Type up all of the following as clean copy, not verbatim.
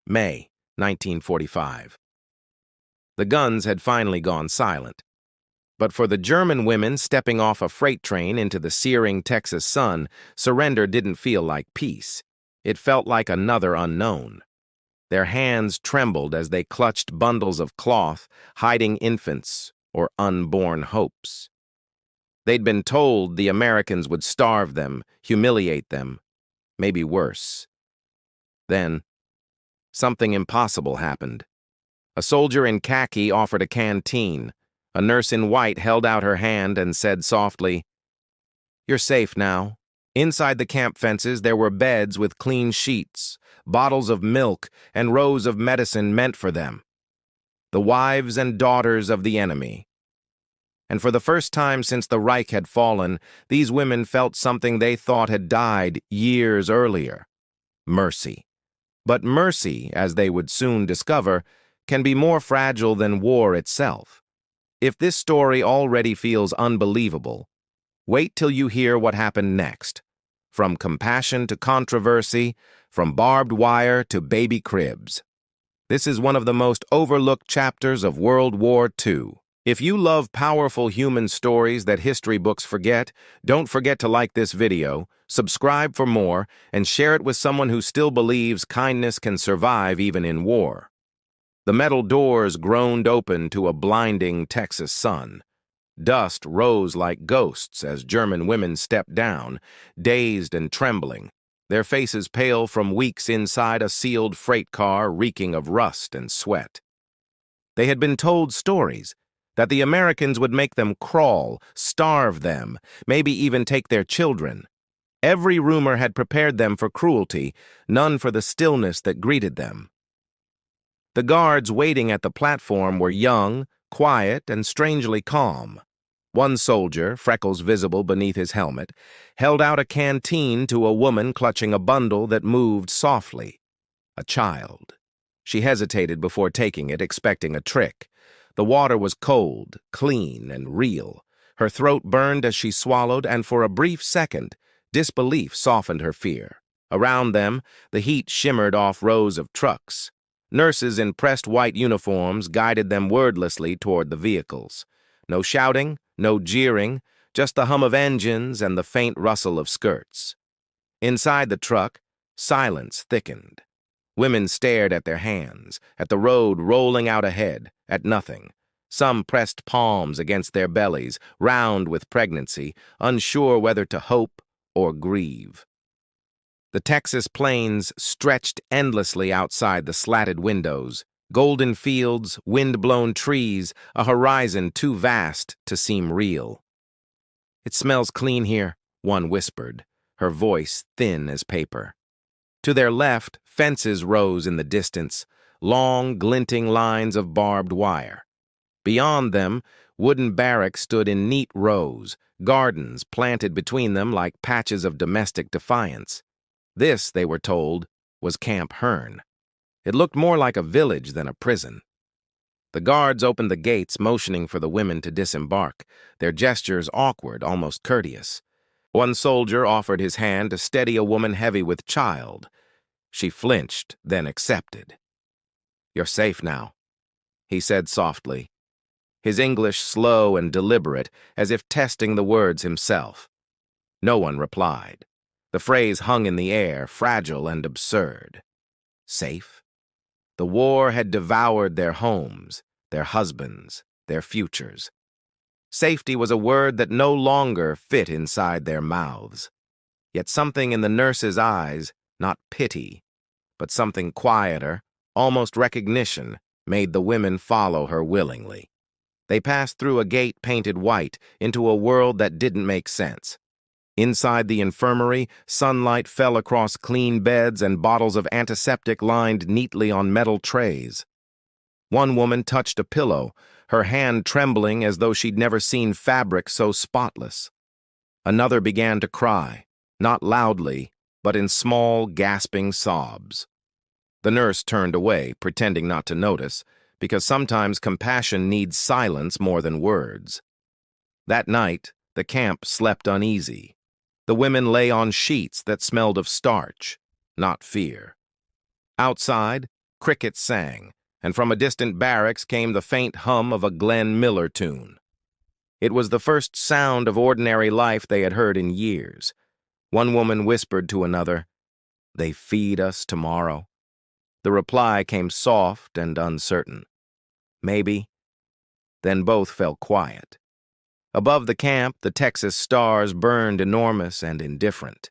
May 1945. The guns had finally gone silent. But for the German women stepping off a freight train into the searing Texas sun, surrender didn't feel like peace. It felt like another unknown. Their hands trembled as they clutched bundles of cloth, hiding infants or unborn hopes. They'd been told the Americans would starve them, humiliate them, maybe worse. Then, something impossible happened. A soldier in khaki offered a canteen. A nurse in white held out her hand and said softly, "You're safe now." Inside the camp fences, there were beds with clean sheets, bottles of milk, and rows of medicine meant for them. The wives and daughters of the enemy. And for the first time since the Reich had fallen, these women felt something they thought had died years earlier: mercy. But mercy, as they would soon discover, can be more fragile than war itself. If this story already feels unbelievable, wait till you hear what happened next. From compassion to controversy, from barbed wire to baby cribs. This is one of the most overlooked chapters of World War II. If you love powerful human stories that history books forget, don't forget to like this video, subscribe for more, and share it with someone who still believes kindness can survive even in war. The metal doors groaned open to a blinding Texas sun. Dust rose like ghosts as German women stepped down, dazed and trembling, their faces pale from weeks inside a sealed freight car reeking of rust and sweat. They had been told stories that the Americans would make them crawl, starve them, maybe even take their children. Every rumor had prepared them for cruelty, none for the stillness that greeted them. The guards waiting at the platform were young, quiet, and strangely calm. One soldier, freckles visible beneath his helmet, held out a canteen to a woman clutching a bundle that moved softly. A child. She hesitated before taking it, expecting a trick. The water was cold, clean, and real. Her throat burned as she swallowed, and for a brief second, disbelief softened her fear. Around them, the heat shimmered off rows of trucks. Nurses in pressed white uniforms guided them wordlessly toward the vehicles. No shouting, no jeering, just the hum of engines and the faint rustle of skirts. Inside the truck, silence thickened. Women stared at their hands, at the road rolling out ahead, at nothing. Some pressed palms against their bellies, round with pregnancy, unsure whether to hope or grieve. The Texas plains stretched endlessly outside the slatted windows, golden fields, wind-blown trees, a horizon too vast to seem real. "It smells clean here," one whispered, her voice thin as paper. To their left, fences rose in the distance, long, glinting lines of barbed wire. Beyond them, wooden barracks stood in neat rows, gardens planted between them like patches of domestic defiance. This, they were told, was Camp Hearne. It looked more like a village than a prison. The guards opened the gates, motioning for the women to disembark, their gestures awkward, almost courteous. One soldier offered his hand to steady a woman heavy with child. She flinched, then accepted. "You're safe now," he said softly, his English slow and deliberate, as if testing the words himself. No one replied. The phrase hung in the air, fragile and absurd. Safe? The war had devoured their homes, their husbands, their futures. Safety was a word that no longer fit inside their mouths. Yet something in the nurse's eyes, not pity, but something quieter, almost recognition, made the women follow her willingly. They passed through a gate painted white into a world that didn't make sense. Inside the infirmary, sunlight fell across clean beds and bottles of antiseptic lined neatly on metal trays. One woman touched a pillow, her hand trembling as though she'd never seen fabric so spotless. Another began to cry, not loudly, but in small, gasping sobs. The nurse turned away, pretending not to notice, because sometimes compassion needs silence more than words. That night, the camp slept uneasy. The women lay on sheets that smelled of starch, not fear. Outside, crickets sang, and from a distant barracks came the faint hum of a Glenn Miller tune. It was the first sound of ordinary life they had heard in years. One woman whispered to another, "They feed us tomorrow." The reply came soft and uncertain. "Maybe." Then both fell quiet. Above the camp, the Texas stars burned enormous and indifferent.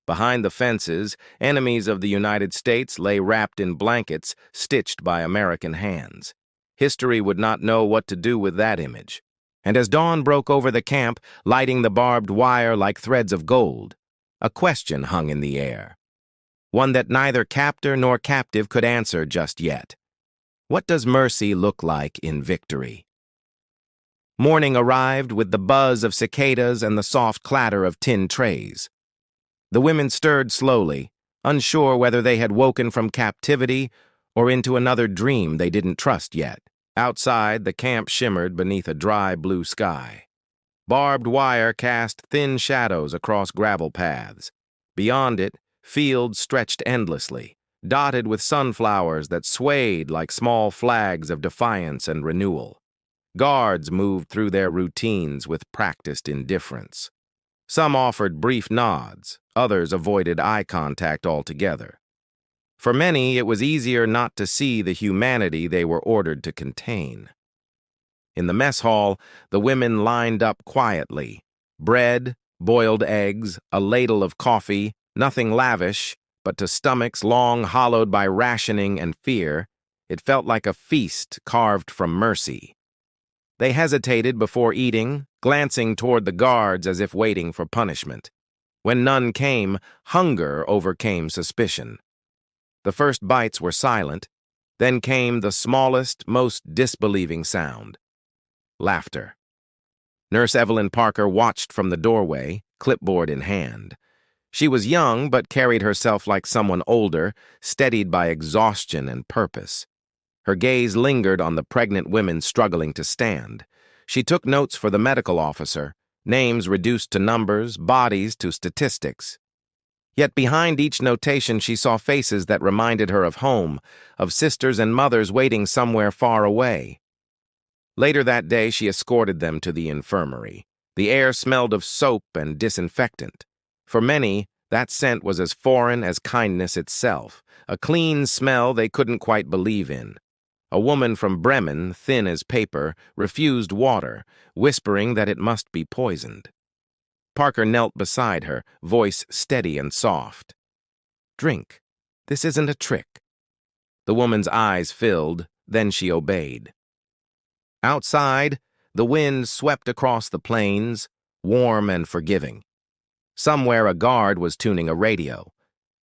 Behind the fences, enemies of the United States lay wrapped in blankets stitched by American hands. History would not know what to do with that image. And as dawn broke over the camp, lighting the barbed wire like threads of gold, a question hung in the air. One that neither captor nor captive could answer just yet. What does mercy look like in victory? Morning arrived with the buzz of cicadas and the soft clatter of tin trays. The women stirred slowly, unsure whether they had woken from captivity or into another dream they didn't trust yet. Outside, the camp shimmered beneath a dry blue sky. Barbed wire cast thin shadows across gravel paths. Beyond it, fields stretched endlessly, dotted with sunflowers that swayed like small flags of defiance and renewal. Guards moved through their routines with practiced indifference. Some offered brief nods, others avoided eye contact altogether. For many, it was easier not to see the humanity they were ordered to contain. In the mess hall, the women lined up quietly. Bread, boiled eggs, a ladle of coffee, nothing lavish, but to stomachs long hollowed by rationing and fear, it felt like a feast carved from mercy. They hesitated before eating, glancing toward the guards as if waiting for punishment. When none came, hunger overcame suspicion. The first bites were silent, then came the smallest, most disbelieving sound. Laughter. Nurse Evelyn Parker watched from the doorway, clipboard in hand. She was young, but carried herself like someone older, steadied by exhaustion and purpose. Her gaze lingered on the pregnant women struggling to stand. She took notes for the medical officer, names reduced to numbers, bodies to statistics. Yet behind each notation she saw faces that reminded her of home, of sisters and mothers waiting somewhere far away. Later that day she escorted them to the infirmary. The air smelled of soap and disinfectant. For many, that scent was as foreign as kindness itself, a clean smell they couldn't quite believe in. A woman from Bremen, thin as paper, refused water, whispering that it must be poisoned. Parker knelt beside her, voice steady and soft. "Drink. This isn't a trick." The woman's eyes filled, then she obeyed. Outside, the wind swept across the plains, warm and forgiving. Somewhere a guard was tuning a radio.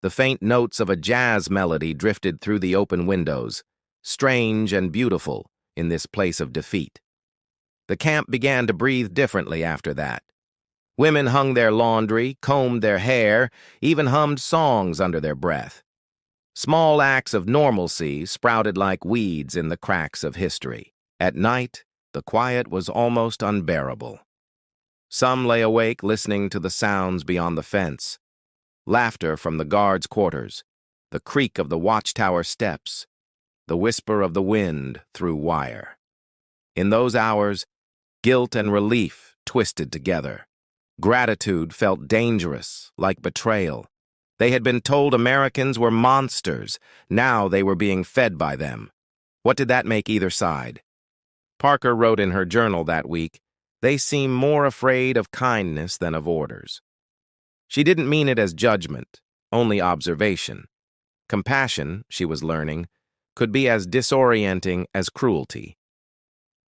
The faint notes of a jazz melody drifted through the open windows, strange and beautiful in this place of defeat. The camp began to breathe differently after that. Women hung their laundry, combed their hair, even hummed songs under their breath. Small acts of normalcy sprouted like weeds in the cracks of history. At night, the quiet was almost unbearable. Some lay awake listening to the sounds beyond the fence. Laughter from the guards' quarters, the creak of the watchtower steps, the whisper of the wind through wire. In those hours, guilt and relief twisted together. Gratitude felt dangerous, like betrayal. They had been told Americans were monsters. Now they were being fed by them. What did that make either side? Parker wrote in her journal that week, "They seem more afraid of kindness than of orders." She didn't mean it as judgment, only observation. Compassion, she was learning, could be as disorienting as cruelty.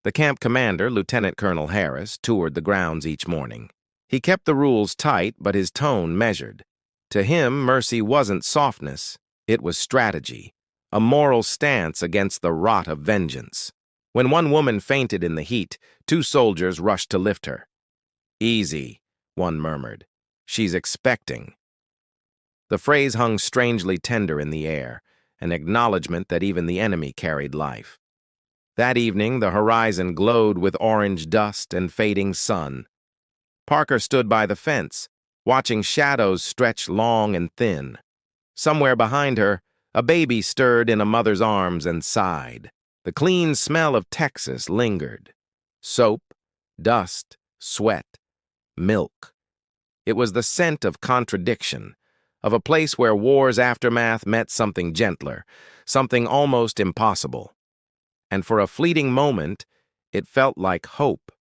The camp commander, Lieutenant Colonel Harris, toured the grounds each morning. He kept the rules tight, but his tone measured. To him, mercy wasn't softness, it was strategy, a moral stance against the rot of vengeance. When one woman fainted in the heat, 2 soldiers rushed to lift her. "Easy," one murmured. "She's expecting." The phrase hung strangely tender in the air, an acknowledgement that even the enemy carried life. That evening, the horizon glowed with orange dust and fading sun. Parker stood by the fence, watching shadows stretch long and thin. Somewhere behind her, A baby stirred in a mother's arms and sighed. The clean smell of Texas lingered. Soap, dust, sweat, milk. It was the scent of contradiction, of a place where war's aftermath met something gentler, something almost impossible. And for a fleeting moment, it felt like hope.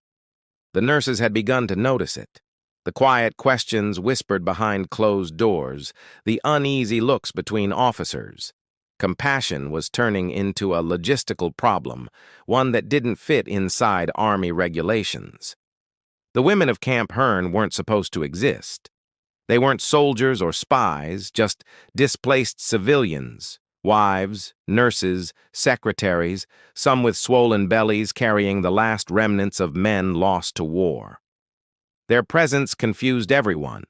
The nurses had begun to notice it. The quiet questions whispered behind closed doors, the uneasy looks between officers. Compassion was turning into a logistical problem, one that didn't fit inside Army regulations. The women of Camp Hearne weren't supposed to exist. They weren't soldiers or spies, just displaced civilians, wives, nurses, secretaries, some with swollen bellies carrying the last remnants of men lost to war. Their presence confused everyone.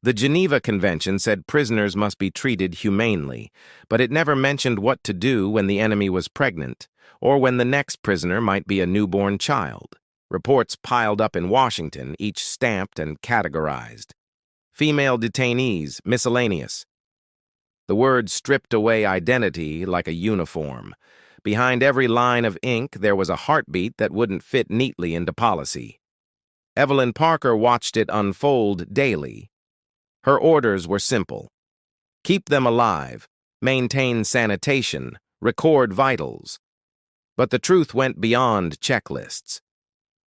The Geneva Convention said prisoners must be treated humanely, but it never mentioned what to do when the enemy was pregnant, or when the next prisoner might be a newborn child. Reports piled up in Washington, each stamped and categorized. Female detainees, miscellaneous. The word stripped away identity like a uniform. Behind every line of ink, there was a heartbeat that wouldn't fit neatly into policy. Evelyn Parker watched it unfold daily. Her orders were simple. Keep them alive, maintain sanitation, record vitals. But the truth went beyond checklists.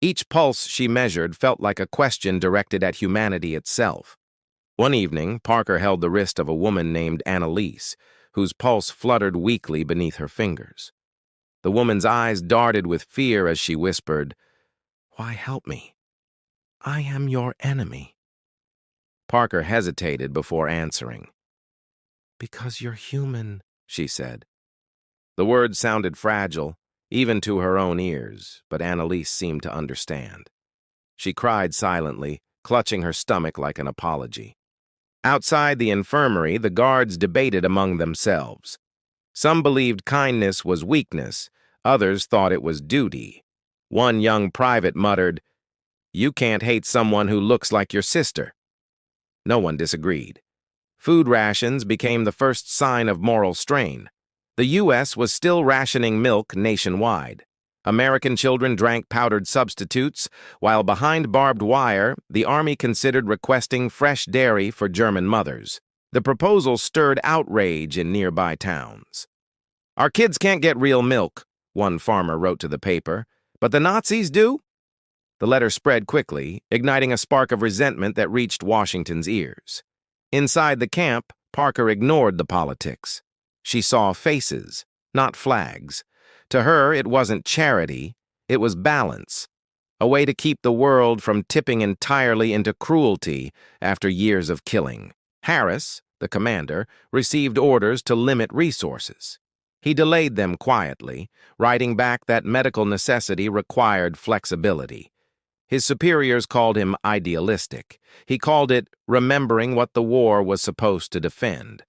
Each pulse she measured felt like a question directed at humanity itself. One evening, Parker held the wrist of a woman named Annalise, whose pulse fluttered weakly beneath her fingers. The woman's eyes darted with fear as she whispered, "Why help me? I am your enemy." Parker hesitated before answering. "Because you're human," she said. The words sounded fragile, even to her own ears, but Annalise seemed to understand. She cried silently, clutching her stomach like an apology. Outside the infirmary, the guards debated among themselves. Some believed kindness was weakness, others thought it was duty. One young private muttered, "You can't hate someone who looks like your sister." No one disagreed. Food rations became the first sign of moral strain. The U.S. was still rationing milk nationwide. American children drank powdered substitutes, while behind barbed wire, the Army considered requesting fresh dairy for German mothers. The proposal stirred outrage in nearby towns. "Our kids can't get real milk," one farmer wrote to the paper, "but the Nazis do?" The letter spread quickly, igniting a spark of resentment that reached Washington's ears. Inside the camp, Parker ignored the politics. She saw faces, not flags. To her, it wasn't charity, it was balance, a way to keep the world from tipping entirely into cruelty after years of killing. Harris, the commander, received orders to limit resources. He delayed them quietly, writing back that medical necessity required flexibility. His superiors called him idealistic. He called it remembering what the war was supposed to defend.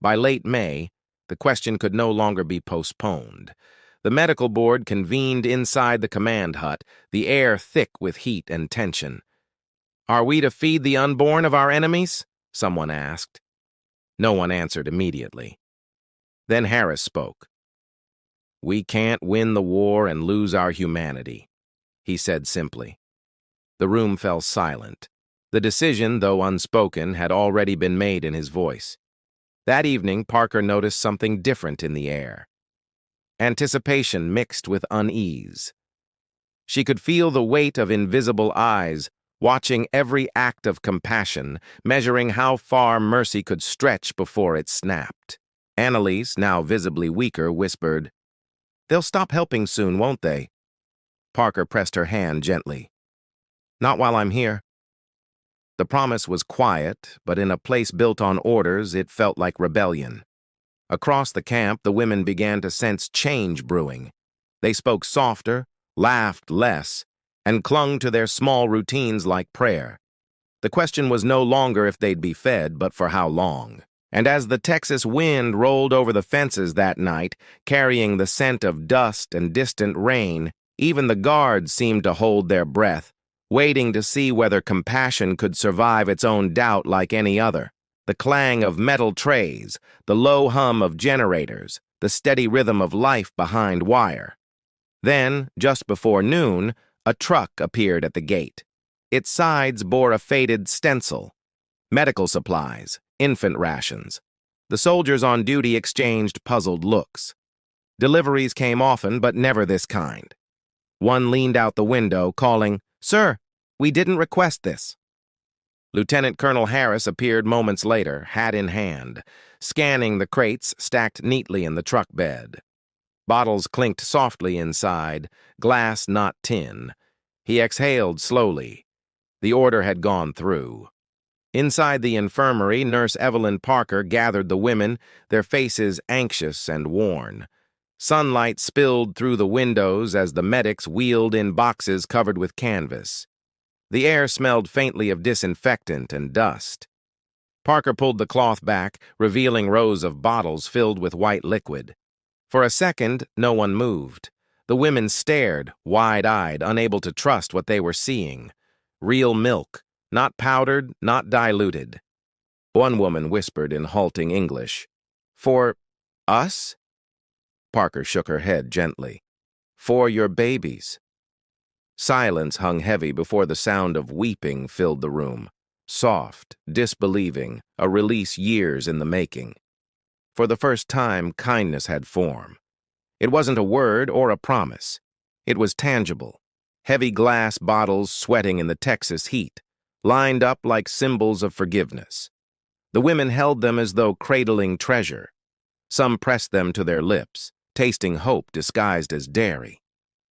By late May, the question could no longer be postponed. The medical board convened inside the command hut, the air thick with heat and tension. "Are we to feed the unborn of our enemies?" someone asked. No one answered immediately. Then Harris spoke. "We can't win the war and lose our humanity," he said simply. The room fell silent. The decision, though unspoken, had already been made in his voice. That evening, Parker noticed something different in the air. Anticipation mixed with unease. She could feel the weight of invisible eyes, watching every act of compassion, measuring how far mercy could stretch before it snapped. Annalise, now visibly weaker, whispered, "They'll stop helping soon, won't they?" Parker pressed her hand gently. "Not while I'm here." The promise was quiet, but in a place built on orders, it felt like rebellion. Across the camp, the women began to sense change brewing. They spoke softer, laughed less, and clung to their small routines like prayer. The question was no longer if they'd be fed, but for how long. And as the Texas wind rolled over the fences that night, carrying the scent of dust and distant rain, even the guards seemed to hold their breath, waiting to see whether compassion could survive its own doubt like any other. The clang of metal trays, the low hum of generators, the steady rhythm of life behind wire. Then, just before noon, a truck appeared at the gate. Its sides bore a faded stencil. Medical supplies, infant rations. The soldiers on duty exchanged puzzled looks. Deliveries came often, but never this kind. One leaned out the window, calling, "Sir, we didn't request this." Lieutenant Colonel Harris appeared moments later, hat in hand, scanning the crates stacked neatly in the truck bed. Bottles clinked softly inside, glass not tin. He exhaled slowly. The order had gone through. Inside the infirmary, Nurse Evelyn Parker gathered the women, their faces anxious and worn. Sunlight spilled through the windows as the medics wheeled in boxes covered with canvas. The air smelled faintly of disinfectant and dust. Parker pulled the cloth back, revealing rows of bottles filled with white liquid. For a second, no one moved. The women stared, wide-eyed, unable to trust what they were seeing. Real milk, not powdered, not diluted. One woman whispered in halting English, "For us?" Parker shook her head gently. "For your babies." Silence hung heavy before the sound of weeping filled the room. Soft, disbelieving, a release years in the making. For the first time, kindness had form. It wasn't a word or a promise. It was tangible. Heavy glass bottles sweating in the Texas heat, lined up like symbols of forgiveness. The women held them as though cradling treasure. Some pressed them to their lips, tasting hope disguised as dairy.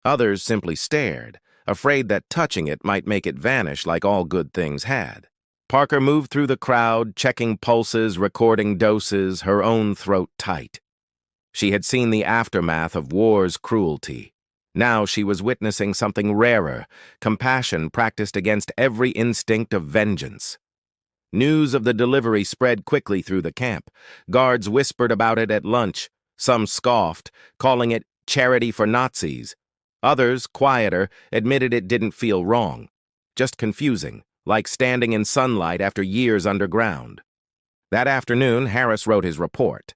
Others simply stared, afraid that touching it might make it vanish like all good things had. Parker moved through the crowd, checking pulses, recording doses, her own throat tight. She had seen the aftermath of war's cruelty. Now she was witnessing something rarer, compassion practiced against every instinct of vengeance. News of the delivery spread quickly through the camp. Guards whispered about it at lunch. Some scoffed, calling it charity for Nazis. Others, quieter, admitted it didn't feel wrong, just confusing, like standing in sunlight after years underground. That afternoon, Harris wrote his report.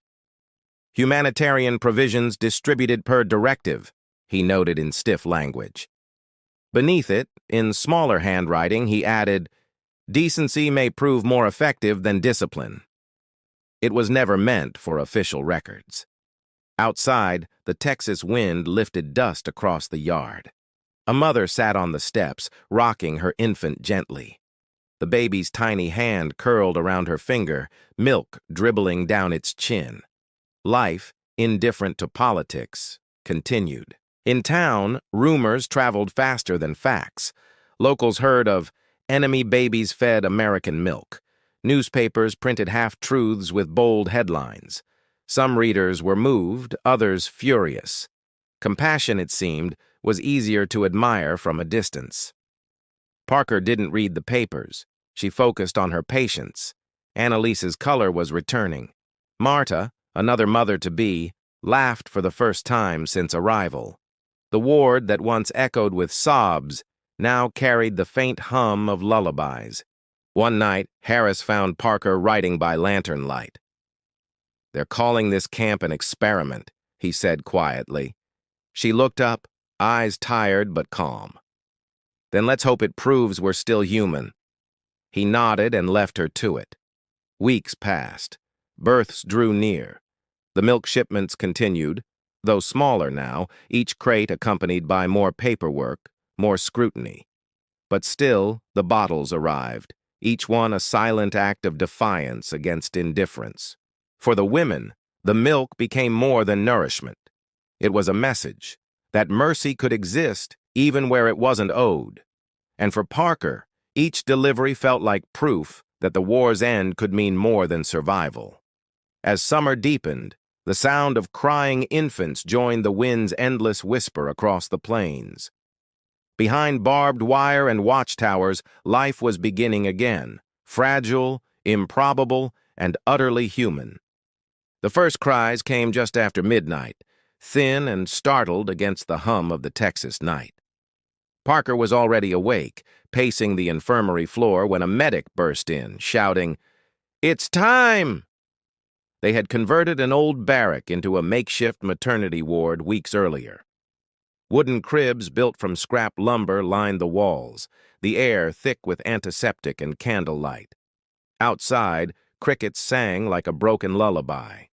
"Humanitarian provisions distributed per directive," he noted in stiff language. Beneath it, in smaller handwriting, he added, "Decency may prove more effective than discipline." It was never meant for official records. Outside, the Texas wind lifted dust across the yard. A mother sat on the steps, rocking her infant gently. The baby's tiny hand curled around her finger, milk dribbling down its chin. Life, indifferent to politics, continued. In town, rumors traveled faster than facts. Locals heard of enemy babies fed American milk. Newspapers printed half-truths with bold headlines. Some readers were moved, others furious. Compassion, it seemed, was easier to admire from a distance. Parker didn't read the papers. She focused on her patients. Annalise's color was returning. Marta, another mother-to-be, laughed for the first time since arrival. The ward that once echoed with sobs now carried the faint hum of lullabies. One night, Harris found Parker writing by lantern light. "They're calling this camp an experiment," he said quietly. She looked up, eyes tired but calm. "Then let's hope it proves we're still human." He nodded and left her to it. Weeks passed. Births drew near. The milk shipments continued, though smaller now, each crate accompanied by more paperwork, more scrutiny. But still, the bottles arrived, each one a silent act of defiance against indifference. For the women, the milk became more than nourishment. It was a message that mercy could exist even where it wasn't owed. And for Parker, each delivery felt like proof that the war's end could mean more than survival. As summer deepened, the sound of crying infants joined the wind's endless whisper across the plains. Behind barbed wire and watchtowers, life was beginning again, fragile, improbable, and utterly human. The first cries came just after midnight, thin and startled against the hum of the Texas night. Parker was already awake, pacing the infirmary floor when a medic burst in, shouting, It's time! They had converted an old barrack into a makeshift maternity ward weeks earlier. Wooden cribs built from scrap lumber lined the walls, the air thick with antiseptic and candlelight. Outside, crickets sang like a broken lullaby.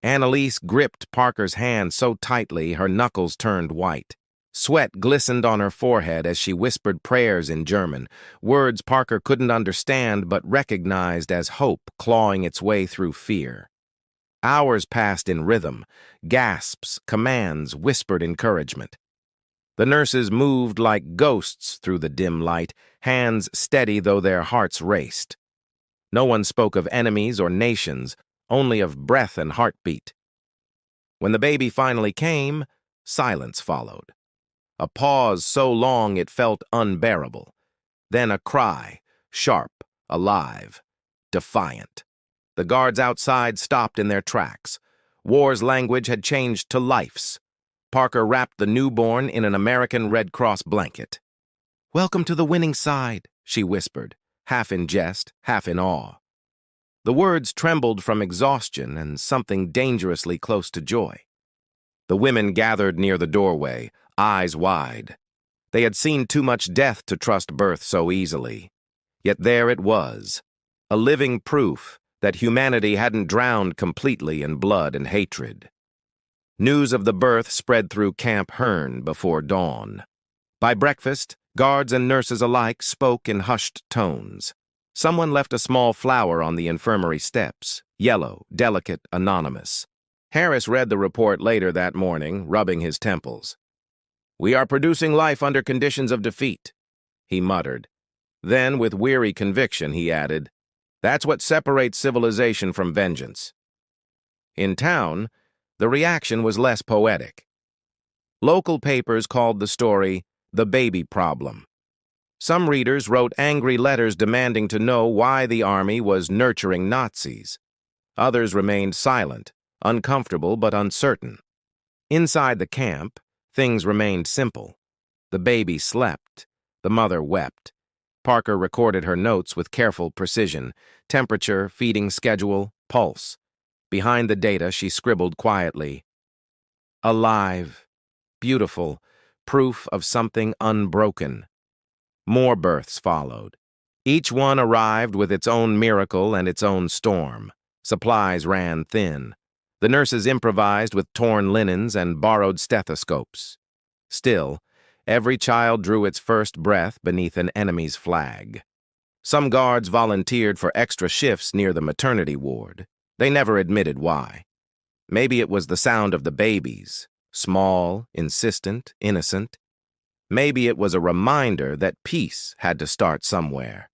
Annalise gripped Parker's hand so tightly her knuckles turned white. Sweat glistened on her forehead as she whispered prayers in German, words Parker couldn't understand but recognized as hope clawing its way through fear. Hours passed in rhythm, gasps, commands, whispered encouragement. The nurses moved like ghosts through the dim light, hands steady though their hearts raced. No one spoke of enemies or nations, only of breath and heartbeat. When the baby finally came, silence followed. A pause so long it felt unbearable. Then a cry, sharp, alive, defiant. The guards outside stopped in their tracks. War's language had changed to life's. Parker wrapped the newborn in an American Red Cross blanket. "Welcome to the winning side," she whispered, half in jest, half in awe. The words trembled from exhaustion and something dangerously close to joy. The women gathered near the doorway, eyes wide. They had seen too much death to trust birth so easily. Yet there it was, a living proof that humanity hadn't drowned completely in blood and hatred. News of the birth spread through Camp Hearne before dawn. By breakfast, guards and nurses alike spoke in hushed tones. Someone left a small flower on the infirmary steps, yellow, delicate, anonymous. Harris read the report later that morning, rubbing his temples. "We are producing life under conditions of defeat," he muttered. Then, with weary conviction, he added, "That's what separates civilization from vengeance." In town, the reaction was less poetic. Local papers called the story "The Baby Problem." Some readers wrote angry letters demanding to know why the army was nurturing Nazis. Others remained silent, uncomfortable but uncertain. Inside the camp, things remained simple. The baby slept. The mother wept. Parker recorded her notes with careful precision: temperature, feeding schedule, pulse. Behind the data, she scribbled quietly, "Alive, beautiful, proof of something unbroken." More births followed. Each one arrived with its own miracle and its own storm. Supplies ran thin. The nurses improvised with torn linens and borrowed stethoscopes. Still, every child drew its first breath beneath an enemy's flag. Some guards volunteered for extra shifts near the maternity ward. They never admitted why. Maybe it was the sound of the babies, small, insistent, innocent. Maybe it was a reminder that peace had to start somewhere.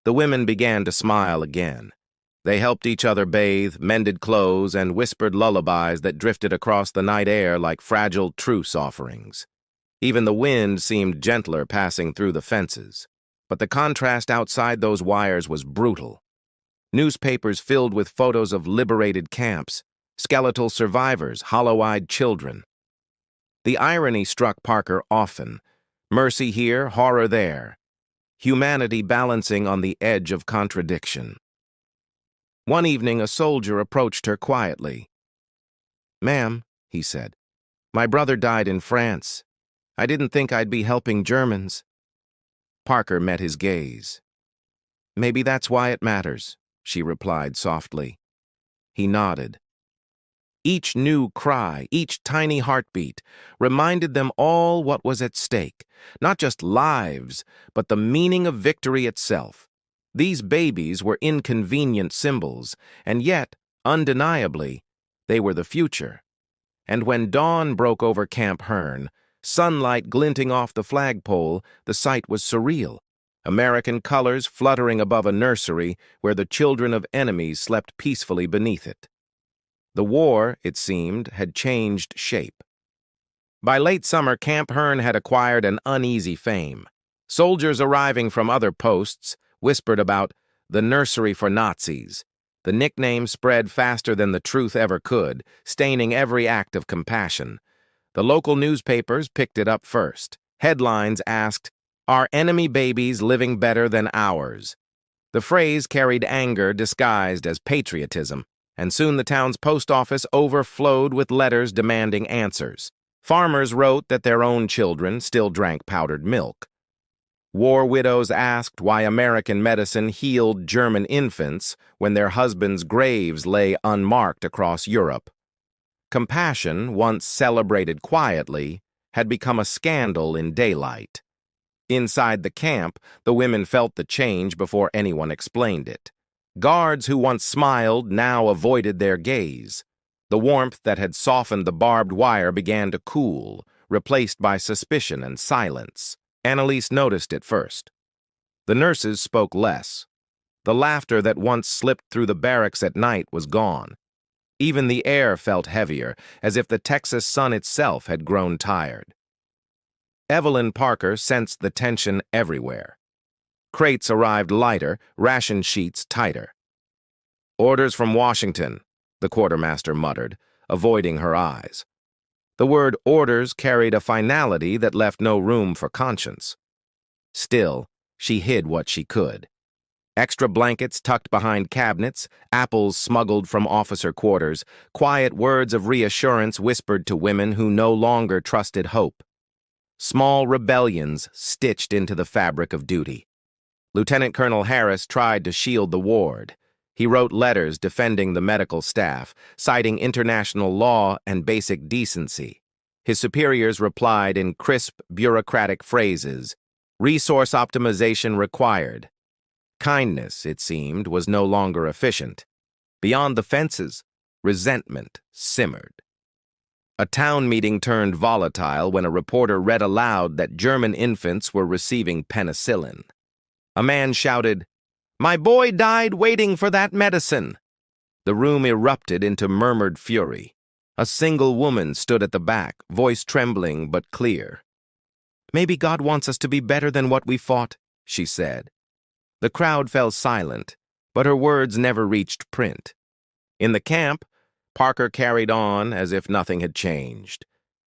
The women began to smile again. They helped each other bathe, mended clothes, and whispered lullabies that drifted across the night air like fragile truce offerings. Even the wind seemed gentler passing through the fences. But the contrast outside those wires was brutal. Newspapers filled with photos of liberated camps, skeletal survivors, hollow-eyed children. The irony struck Parker often. Mercy here, horror there. Humanity balancing on the edge of contradiction. One evening, a soldier approached her quietly. "Ma'am," he said, "my brother died in France. I didn't think I'd be helping Germans." Parker met his gaze. "Maybe that's why it matters," she replied softly. He nodded. Each new cry, each tiny heartbeat, reminded them all what was at stake. Not just lives, but the meaning of victory itself. These babies were inconvenient symbols, and yet, undeniably, they were the future. And when dawn broke over Camp Hearne, sunlight glinting off the flagpole, the sight was surreal. American colors fluttering above a nursery where the children of enemies slept peacefully beneath it. The war, it seemed, had changed shape. By late summer, Camp Hearne had acquired an uneasy fame. Soldiers arriving from other posts whispered about the nursery for Nazis. The nickname spread faster than the truth ever could, staining every act of compassion. The local newspapers picked it up first. Headlines asked, "Are enemy babies living better than ours?" The phrase carried anger disguised as patriotism, and soon the town's post office overflowed with letters demanding answers. Farmers wrote that their own children still drank powdered milk. War widows asked why American medicine healed German infants when their husbands' graves lay unmarked across Europe. Compassion, once celebrated quietly, had become a scandal in daylight. Inside the camp, the women felt the change before anyone explained it. Guards who once smiled now avoided their gaze. The warmth that had softened the barbed wire began to cool, replaced by suspicion and silence. Annalise noticed it first. The nurses spoke less. The laughter that once slipped through the barracks at night was gone. Even the air felt heavier, as if the Texas sun itself had grown tired. Evelyn Parker sensed the tension everywhere. Crates arrived lighter, ration sheets tighter. "Orders from Washington," the quartermaster muttered, avoiding her eyes. The word orders carried a finality that left no room for conscience. Still, she hid what she could. Extra blankets tucked behind cabinets, apples smuggled from officer quarters, quiet words of reassurance whispered to women who no longer trusted hope. Small rebellions stitched into the fabric of duty. Lieutenant Colonel Harris tried to shield the ward. He wrote letters defending the medical staff, citing international law and basic decency. His superiors replied in crisp, bureaucratic phrases. Resource optimization required. Kindness, it seemed, was no longer efficient. Beyond the fences, resentment simmered. A town meeting turned volatile when a reporter read aloud that German infants were receiving penicillin. A man shouted, "My boy died waiting for that medicine." The room erupted into murmured fury. A single woman stood at the back, voice trembling but clear. "Maybe God wants us to be better than what we fought," she said. The crowd fell silent, but her words never reached print. In the camp, Parker carried on as if nothing had changed.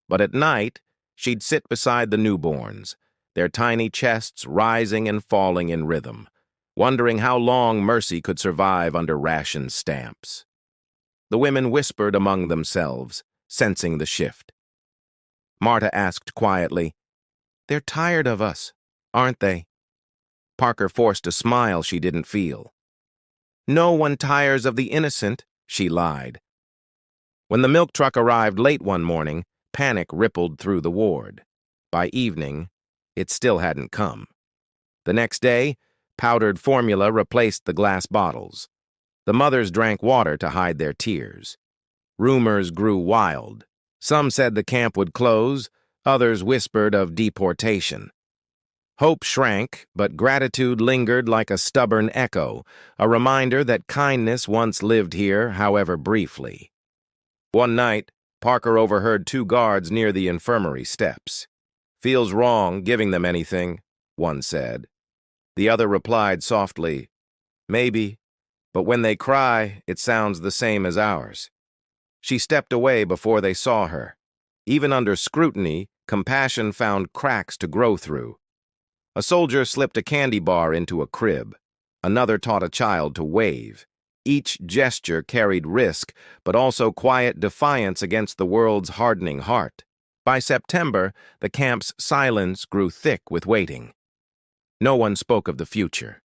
But at night, she'd sit beside the newborns, their tiny chests rising and falling in rhythm, wondering how long Mercy could survive under ration stamps. The women whispered among themselves, sensing the shift. Marta asked quietly, "They're tired of us, aren't they?" Parker forced a smile she didn't feel. "No one tires of the innocent," she lied. When the milk truck arrived late one morning, panic rippled through the ward. By evening, it still hadn't come. The next day, powdered formula replaced the glass bottles. The mothers drank water to hide their tears. Rumors grew wild. Some said the camp would close, others whispered of deportation. Hope shrank, but gratitude lingered like a stubborn echo, a reminder that kindness once lived here, however briefly. One night, Parker overheard two guards near the infirmary steps. "Feels wrong giving them anything," one said. The other replied softly, "Maybe, but when they cry, it sounds the same as ours." She stepped away before they saw her. Even under scrutiny, compassion found cracks to grow through. A soldier slipped a candy bar into a crib. Another taught a child to wave. Each gesture carried risk, but also quiet defiance against the world's hardening heart. By September, the camp's silence grew thick with waiting. No one spoke of the future.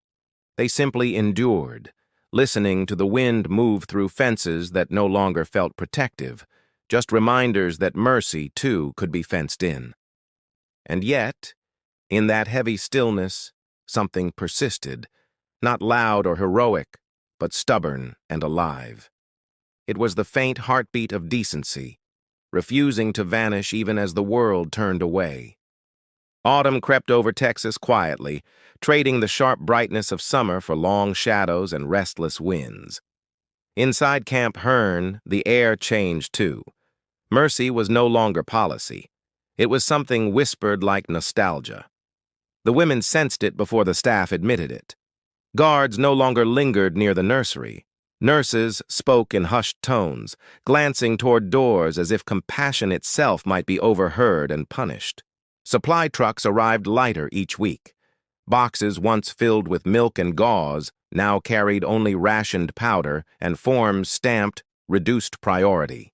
They simply endured, listening to the wind move through fences that no longer felt protective, just reminders that mercy, too, could be fenced in. And yet, in that heavy stillness, something persisted, not loud or heroic, but stubborn and alive. It was the faint heartbeat of decency, refusing to vanish even as the world turned away. Autumn crept over Texas quietly, trading the sharp brightness of summer for long shadows and restless winds. Inside Camp Hearne, the air changed too. Mercy was no longer policy. It was something whispered like nostalgia. The women sensed it before the staff admitted it. Guards no longer lingered near the nursery. Nurses spoke in hushed tones, glancing toward doors as if compassion itself might be overheard and punished. Supply trucks arrived lighter each week. Boxes once filled with milk and gauze now carried only rationed powder and forms stamped reduced priority.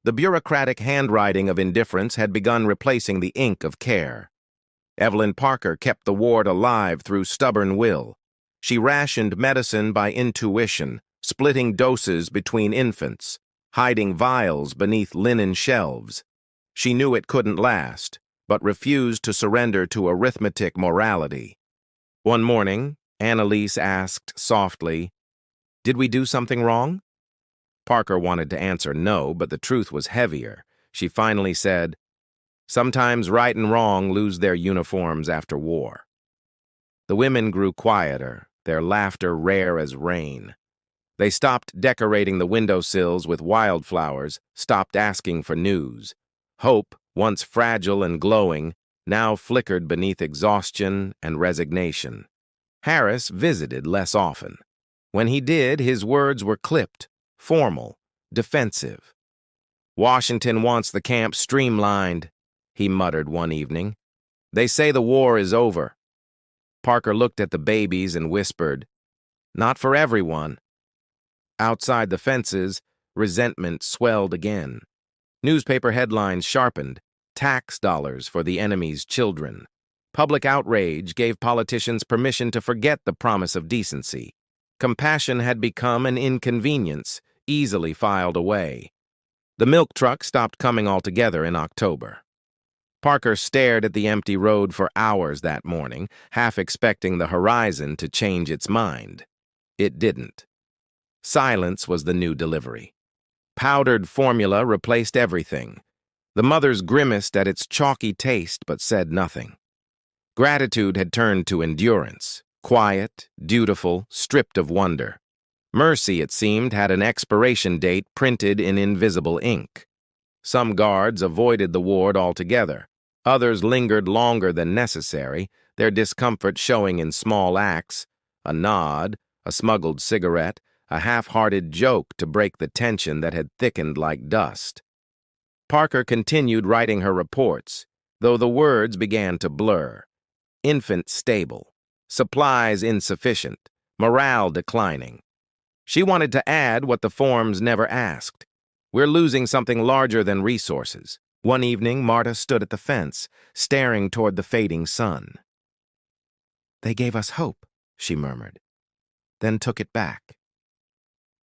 The bureaucratic handwriting of indifference had begun replacing the ink of care. Evelyn Parker kept the ward alive through stubborn will. She rationed medicine by intuition, splitting doses between infants, hiding vials beneath linen shelves. She knew it couldn't last, but refused to surrender to arithmetic morality. One morning, Annalise asked softly, "Did we do something wrong?" Parker wanted to answer no, but the truth was heavier. She finally said, "Sometimes right and wrong lose their uniforms after war." The women grew quieter, their laughter rare as rain. They stopped decorating the windowsills with wildflowers, stopped asking for news. Hope, once fragile and glowing, now flickered beneath exhaustion and resignation. Harris visited less often. When he did, his words were clipped, formal, defensive. "Washington wants the camp streamlined," he muttered one evening. "They say the war is over." Parker looked at the babies and whispered, "Not for everyone." Outside the fences, resentment swelled again. Newspaper headlines sharpened, tax dollars for the enemy's children. Public outrage gave politicians permission to forget the promise of decency. Compassion had become an inconvenience, easily filed away. The milk truck stopped coming altogether in October. Parker stared at the empty road for hours that morning, half expecting the horizon to change its mind. It didn't. Silence was the new delivery. Powdered formula replaced everything. The mothers grimaced at its chalky taste but said nothing. Gratitude had turned to endurance, quiet, dutiful, stripped of wonder. Mercy, it seemed, had an expiration date printed in invisible ink. Some guards avoided the ward altogether. Others lingered longer than necessary, their discomfort showing in small acts, a nod, a smuggled cigarette, a half-hearted joke to break the tension that had thickened like dust. Parker continued writing her reports, though the words began to blur. Infant stable, supplies insufficient, morale declining. She wanted to add what the forms never asked. "We're losing something larger than resources." One evening, Marta stood at the fence, staring toward the fading sun. "They gave us hope," she murmured, then took it back.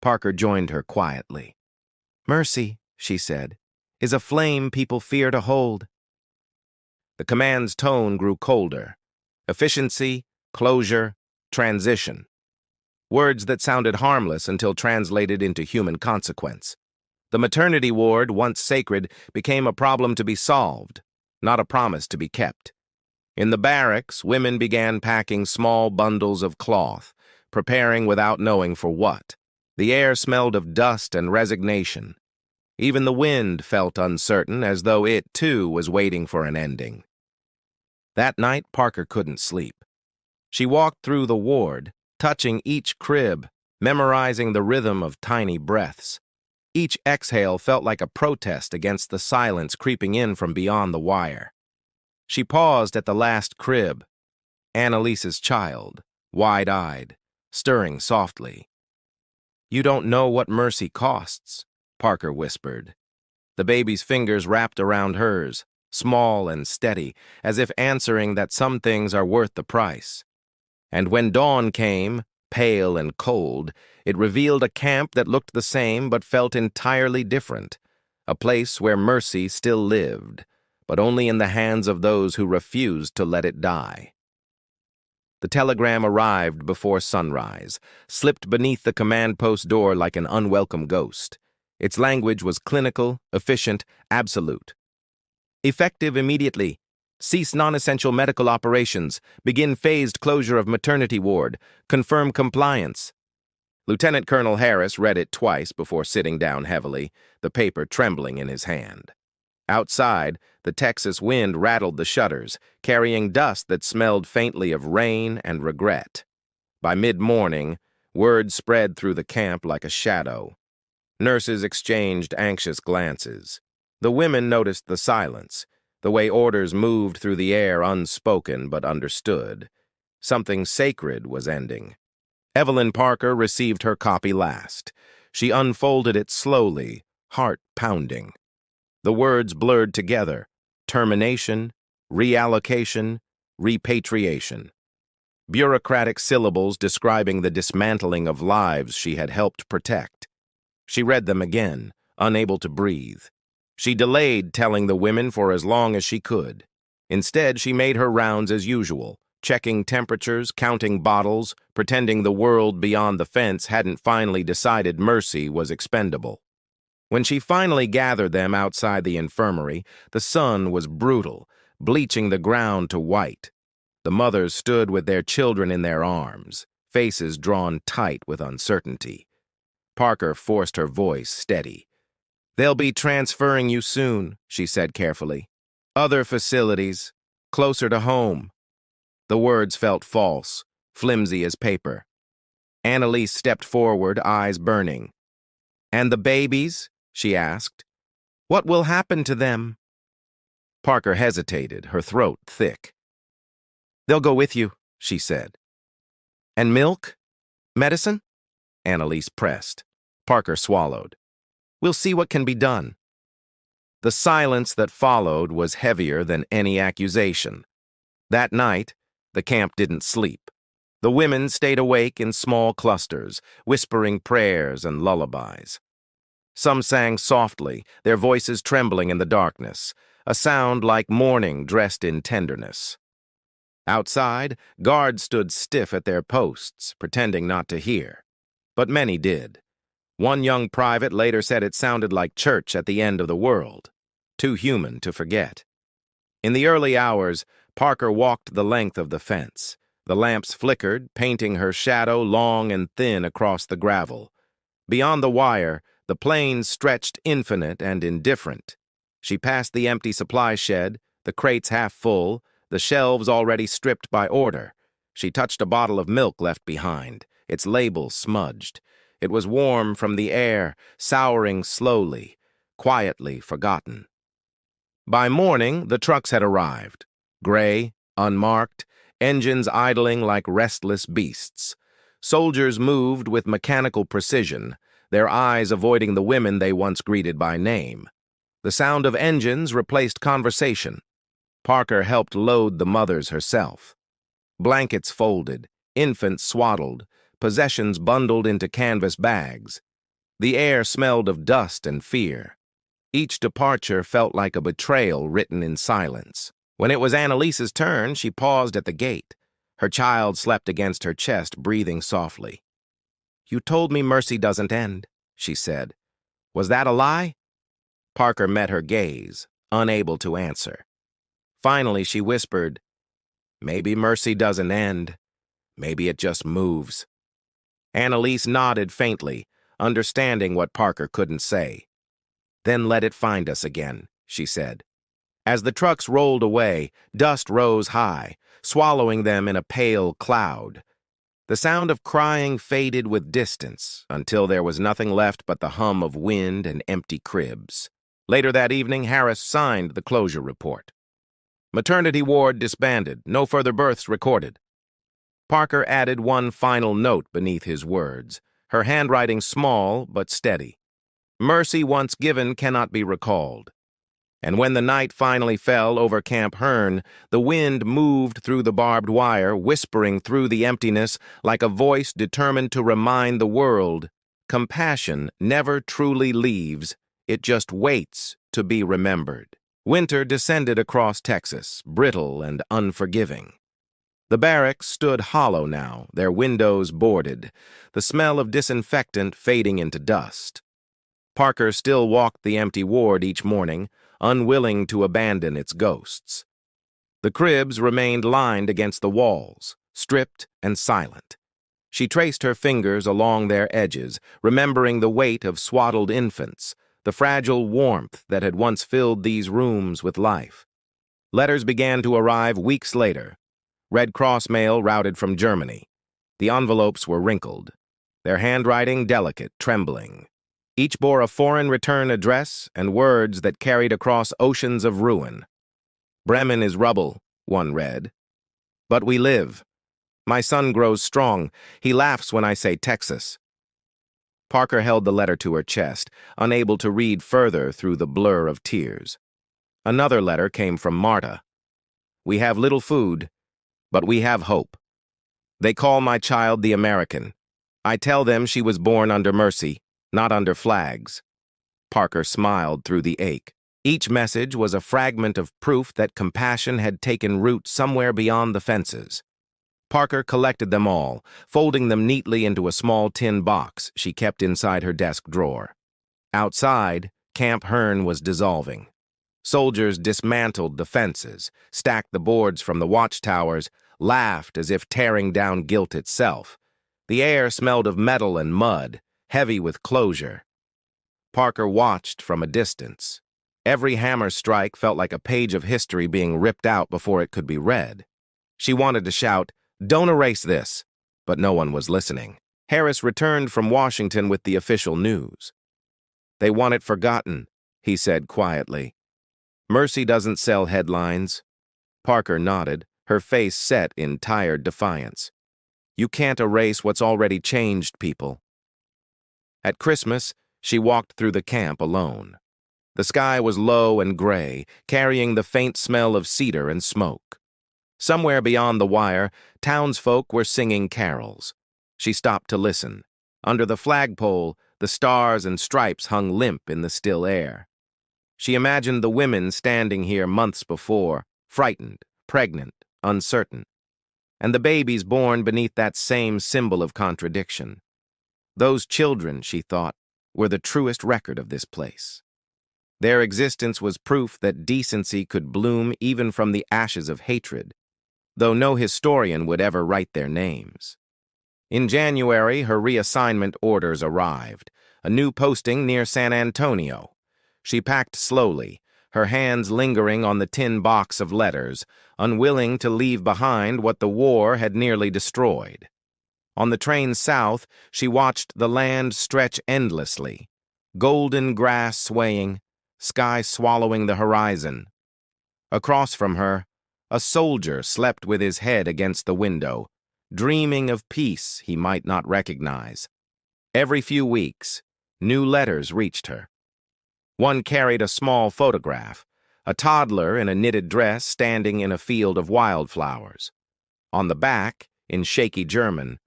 Parker joined her quietly. "Mercy," she said, "is a flame people fear to hold." The command's tone grew colder. Efficiency, closure, transition. Words that sounded harmless until translated into human consequence. The maternity ward, once sacred, became a problem to be solved, not a promise to be kept. In the barracks, women began packing small bundles of cloth, preparing without knowing for what. The air smelled of dust and resignation. Even the wind felt uncertain, as though it, too, was waiting for an ending. That night, Parker couldn't sleep. She walked through the ward, touching each crib, memorizing the rhythm of tiny breaths. Each exhale felt like a protest against the silence creeping in from beyond the wire. She paused at the last crib, Annalise's child, wide-eyed, stirring softly. "You don't know what mercy costs," Parker whispered. The baby's fingers wrapped around hers, small and steady, as if answering that some things are worth the price. And when dawn came, pale and cold, it revealed a camp that looked the same but felt entirely different, a place where mercy still lived, but only in the hands of those who refused to let it die. The telegram arrived before sunrise, slipped beneath the command post door like an unwelcome ghost. Its language was clinical, efficient, absolute. "Effective immediately. Cease non-essential medical operations. Begin phased closure of maternity ward. Confirm compliance." Lieutenant Colonel Harris read it twice before sitting down heavily, the paper trembling in his hand. Outside, the Texas wind rattled the shutters, carrying dust that smelled faintly of rain and regret. By mid-morning, word spread through the camp like a shadow. Nurses exchanged anxious glances. The women noticed the silence, the way orders moved through the air unspoken but understood. Something sacred was ending. Evelyn Parker received her copy last. She unfolded it slowly, heart pounding. The words blurred together: termination, reallocation, repatriation. Bureaucratic syllables describing the dismantling of lives she had helped protect. She read them again, unable to breathe. She delayed telling the women for as long as she could. Instead, she made her rounds as usual, checking temperatures, counting bottles, pretending the world beyond the fence hadn't finally decided mercy was expendable. When she finally gathered them outside the infirmary, the sun was brutal, bleaching the ground to white. The mothers stood with their children in their arms, faces drawn tight with uncertainty. Parker forced her voice steady. "They'll be transferring you soon," she said carefully. "Other facilities, closer to home." The words felt false, flimsy as paper. Annalise stepped forward, eyes burning. "And the babies?" she asked. "What will happen to them?" Parker hesitated, her throat thick. "They'll go with you," she said. "And milk? Medicine?" Annalise pressed. Parker swallowed. "We'll see what can be done." The silence that followed was heavier than any accusation. That night, the camp didn't sleep. The women stayed awake in small clusters, whispering prayers and lullabies. Some sang softly, their voices trembling in the darkness, a sound like mourning dressed in tenderness. Outside, guards stood stiff at their posts, pretending not to hear. But many did. One young private later said it sounded like church at the end of the world, too human to forget. In the early hours, Parker walked the length of the fence. The lamps flickered, painting her shadow long and thin across the gravel. Beyond the wire, the plains stretched infinite and indifferent. She passed the empty supply shed, the crates half full, the shelves already stripped by order. She touched a bottle of milk left behind, its label smudged. It was warm from the air, souring slowly, quietly forgotten. By morning, the trucks had arrived. Gray, unmarked, engines idling like restless beasts. Soldiers moved with mechanical precision, their eyes avoiding the women they once greeted by name. The sound of engines replaced conversation. Parker helped load the mothers herself. Blankets folded, infants swaddled, possessions bundled into canvas bags. The air smelled of dust and fear. Each departure felt like a betrayal written in silence. When it was Annalise's turn, she paused at the gate. Her child slept against her chest, breathing softly. "You told me mercy doesn't end," she said. "Was that a lie?" Parker met her gaze, unable to answer. Finally, she whispered, "Maybe mercy doesn't end. Maybe it just moves." Annalise nodded faintly, understanding what Parker couldn't say. "Then let it find us again," she said. As the trucks rolled away, dust rose high, swallowing them in a pale cloud. The sound of crying faded with distance until there was nothing left but the hum of wind and empty cribs. Later that evening, Harris signed the closure report. Maternity ward disbanded, no further births recorded. Parker added one final note beneath his words, her handwriting small but steady. Mercy once given cannot be recalled. And when the night finally fell over Camp Hearne, the wind moved through the barbed wire, whispering through the emptiness like a voice determined to remind the world, compassion never truly leaves, it just waits to be remembered. Winter descended across Texas, brittle and unforgiving. The barracks stood hollow now, their windows boarded, the smell of disinfectant fading into dust. Parker still walked the empty ward each morning, unwilling to abandon its ghosts. The cribs remained lined against the walls, stripped and silent. She traced her fingers along their edges, remembering the weight of swaddled infants, the fragile warmth that had once filled these rooms with life. Letters began to arrive weeks later. Red Cross mail routed from Germany. The envelopes were wrinkled, their handwriting delicate, trembling. Each bore a foreign return address and words that carried across oceans of ruin. "Bremen is rubble," one read. "But we live. My son grows strong. He laughs when I say Texas. Parker held the letter to her chest, unable to read further through the blur of tears. Another letter came from Marta. We have little food, but we have hope. They call my child the American. I tell them she was born under mercy, not under flags. Parker smiled through the ache. Each message was a fragment of proof that compassion had taken root somewhere beyond the fences. Parker collected them all, folding them neatly into a small tin box she kept inside her desk drawer. Outside, Camp Hearne was dissolving. Soldiers dismantled the fences, stacked the boards from the watchtowers, laughed as if tearing down guilt itself. The air smelled of metal and mud, heavy with closure. Parker watched from a distance. Every hammer strike felt like a page of history being ripped out before it could be read. She wanted to shout, "Don't erase this," but no one was listening. Harris returned from Washington with the official news. They want it forgotten, he said quietly. Mercy doesn't sell headlines. Parker nodded, her face set in tired defiance. You can't erase what's already changed, people. At Christmas, she walked through the camp alone. The sky was low and gray, carrying the faint smell of cedar and smoke. Somewhere beyond the wire, townsfolk were singing carols. She stopped to listen. Under the flagpole, the stars and stripes hung limp in the still air. She imagined the women standing here months before, frightened, pregnant, uncertain, and the babies born beneath that same symbol of contradiction. Those children, she thought, were the truest record of this place. Their existence was proof that decency could bloom even from the ashes of hatred, though no historian would ever write their names. In January, her reassignment orders arrived, a new posting near San Antonio. She packed slowly, her hands lingering on the tin box of letters, unwilling to leave behind what the war had nearly destroyed. On the train south, she watched the land stretch endlessly, golden grass swaying, sky swallowing the horizon. Across from her, a soldier slept with his head against the window, dreaming of peace he might not recognize. Every few weeks, new letters reached her. One carried a small photograph, a toddler in a knitted dress standing in a field of wildflowers. On the back, in shaky German,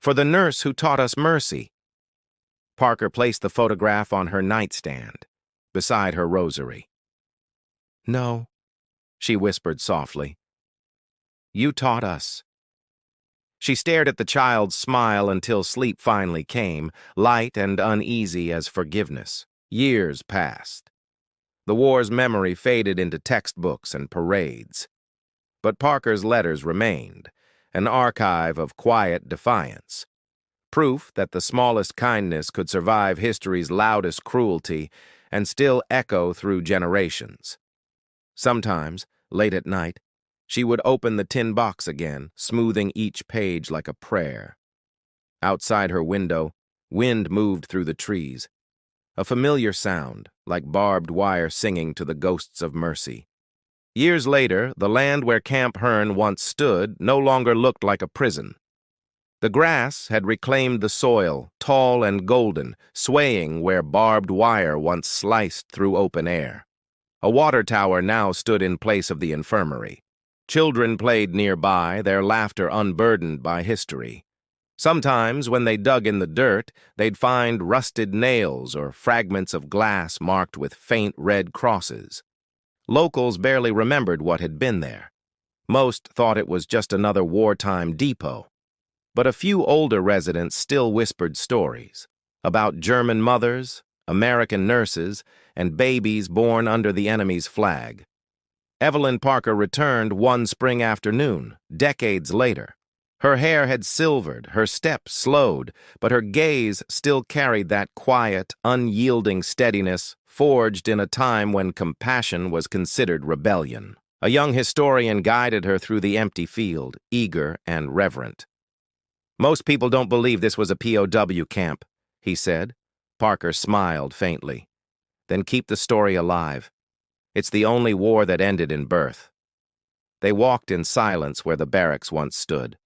"For the nurse who taught us mercy." Parker placed the photograph on her nightstand, beside her rosary. "No," she whispered softly. "You taught us." She stared at the child's smile until sleep finally came, light and uneasy as forgiveness. Years passed. The war's memory faded into textbooks and parades. But Parker's letters remained, an archive of quiet defiance, proof that the smallest kindness could survive history's loudest cruelty and still echo through generations. Sometimes, late at night, she would open the tin box again, smoothing each page like a prayer. Outside her window, wind moved through the trees, a familiar sound, like barbed wire singing to the ghosts of mercy. Years later, the land where Camp Hearne once stood no longer looked like a prison. The grass had reclaimed the soil, tall and golden, swaying where barbed wire once sliced through open air. A water tower now stood in place of the infirmary. Children played nearby, their laughter unburdened by history. Sometimes, when they dug in the dirt, they'd find rusted nails or fragments of glass marked with faint red crosses. Locals barely remembered what had been there. Most thought it was just another wartime depot. But a few older residents still whispered stories about German mothers, American nurses, and babies born under the enemy's flag. Evelyn Parker returned one spring afternoon, decades later. Her hair had silvered, her step slowed, but her gaze still carried that quiet, unyielding steadiness forged in a time when compassion was considered rebellion. A young historian guided her through the empty field, eager and reverent. "Most people don't believe this was a POW camp," he said. Parker smiled faintly. "Then keep the story alive. It's the only war that ended in birth." They walked in silence where the barracks once stood.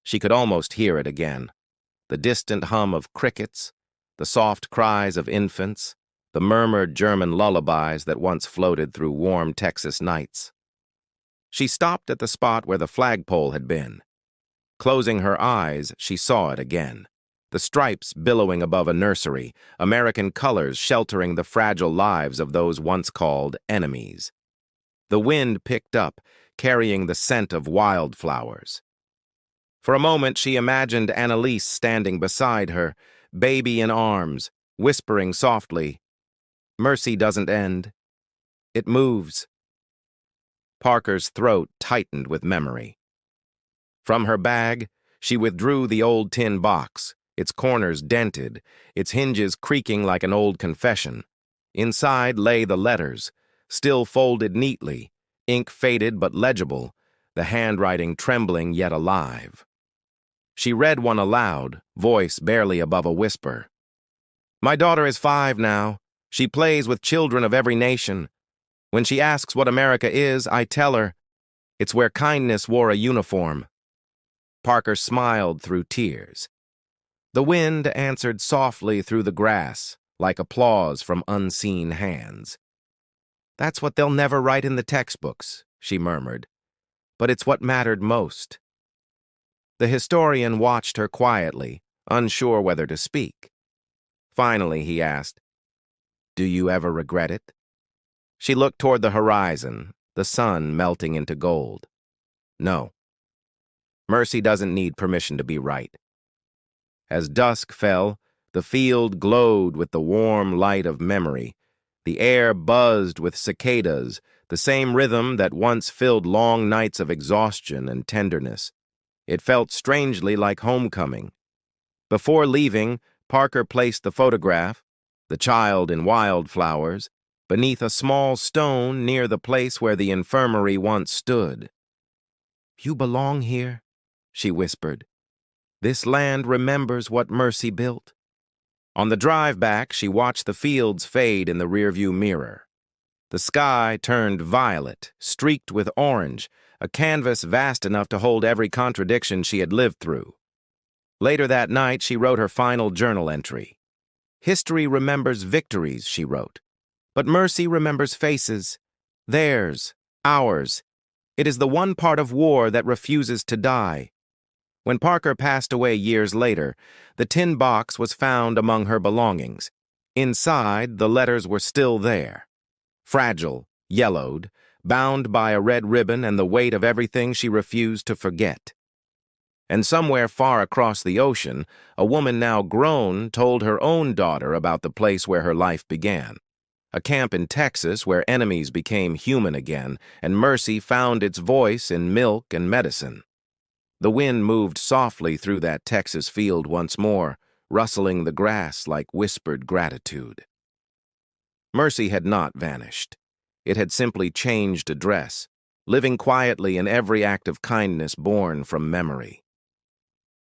She could almost hear it again. The distant hum of crickets, the soft cries of infants, the murmured German lullabies that once floated through warm Texas nights. She stopped at the spot where the flagpole had been. Closing her eyes, she saw it again. The stripes billowing above a nursery, American colors sheltering the fragile lives of those once called enemies. The wind picked up, carrying the scent of wildflowers. For a moment, she imagined Annalise standing beside her, baby in arms, whispering softly, "Mercy doesn't end. It moves." Parker's throat tightened with memory. From her bag, she withdrew the old tin box, its corners dented, its hinges creaking like an old confession. Inside lay the letters, still folded neatly, ink faded but legible, the handwriting trembling yet alive. She read one aloud, voice barely above a whisper. "My daughter is 5 now. She plays with children of every nation. When she asks what America is, I tell her, it's where kindness wore a uniform." Parker smiled through tears. The wind answered softly through the grass, like applause from unseen hands. "That's what they'll never write in the textbooks," she murmured. "But it's what mattered most." The historian watched her quietly, unsure whether to speak. Finally, he asked, "Do you ever regret it?" She looked toward the horizon, the sun melting into gold. "No. Mercy doesn't need permission to be right." As dusk fell, the field glowed with the warm light of memory. The air buzzed with cicadas, the same rhythm that once filled long nights of exhaustion and tenderness. It felt strangely like homecoming. Before leaving, Parker placed the photograph, the child in wildflowers, beneath a small stone near the place where the infirmary once stood. "You belong here," she whispered. "This land remembers what Mercy built." On the drive back, she watched the fields fade in the rearview mirror. The sky turned violet, streaked with orange, a canvas vast enough to hold every contradiction she had lived through. Later that night, she wrote her final journal entry. "History remembers victories," she wrote, "but mercy remembers faces. Theirs, ours. It is the one part of war that refuses to die." When Parker passed away years later, the tin box was found among her belongings. Inside, the letters were still there. Fragile, yellowed, bound by a red ribbon and the weight of everything she refused to forget. And somewhere far across the ocean, a woman now grown told her own daughter about the place where her life began. A camp in Texas where enemies became human again, and mercy found its voice in milk and medicine. The wind moved softly through that Texas field once more, rustling the grass like whispered gratitude. Mercy had not vanished. It had simply changed address, living quietly in every act of kindness born from memory.